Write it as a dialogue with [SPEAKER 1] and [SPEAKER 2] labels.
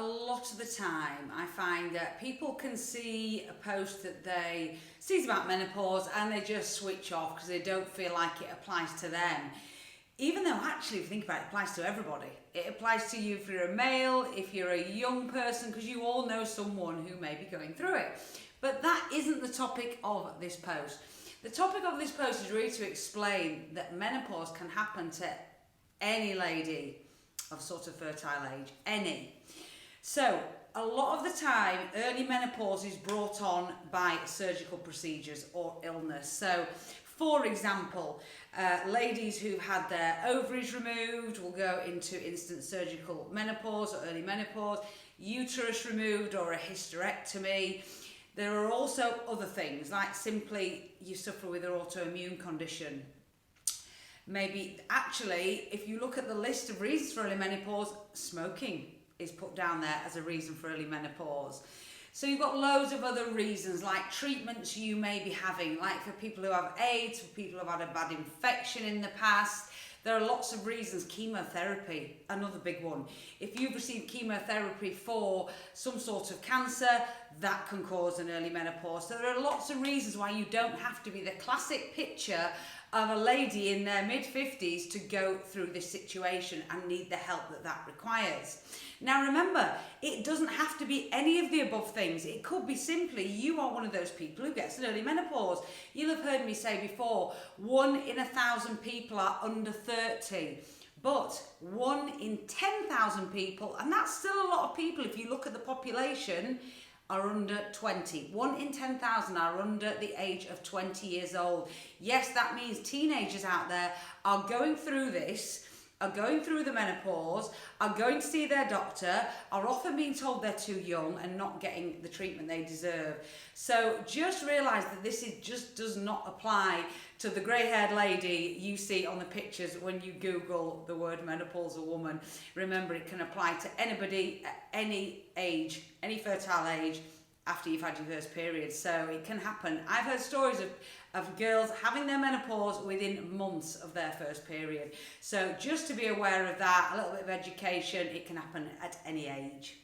[SPEAKER 1] lot of the time I find that people can see a post that they see about menopause and they just switch off because they don't feel like it applies to them. Even though actually, if you think about it, it applies to everybody. It applies to you if you're a male, if you're a young person, because you all know someone who may be going through it. But that isn't the topic of this post. The topic of this post is really to explain that menopause can happen to any lady of sort of fertile age, any. So a lot of the time, early menopause is brought on by surgical procedures or illness. So for example, ladies who've had their ovaries removed will go into instant surgical menopause or early menopause, uterus removed or a hysterectomy. There are also other things, like simply you suffer with an autoimmune condition. Maybe actually, if you look at the list of reasons for early menopause, smoking is put down there as a reason for early menopause. So you've got loads of other reasons, like treatments you may be having, like for people who have AIDS, for people who have had a bad infection in the past. There are lots of reasons. Chemotherapy, another big one. If you've received chemotherapy for some sort of cancer, that can cause an early menopause. So there are lots of reasons why you don't have to be the classic picture of a lady in their mid-50s to go through this situation and need the help that that requires. Now remember, it doesn't have to be any of the above things. It could be simply you are one of those people who gets an early menopause. You'll have heard me say before, 1 in 1,000 people are under 30. But 1 in 10,000 people, and that's still a lot of people if you look at the population, are under 20. 1 in 10,000 are under the age of 20 years old. Yes, that means teenagers out there are going through this, are going through the menopause, are going to see their doctor, are often being told they're too young and not getting the treatment they deserve. So just realise that this just does not apply to the grey-haired lady you see on the pictures when you Google the word menopausal woman. Remember, it can apply to anybody at any age, any fertile age, after you've had your first period. So it can happen. I've heard stories of girls having their menopause within months of their first period. So just to be aware of that, a little bit of education, it can happen at any age.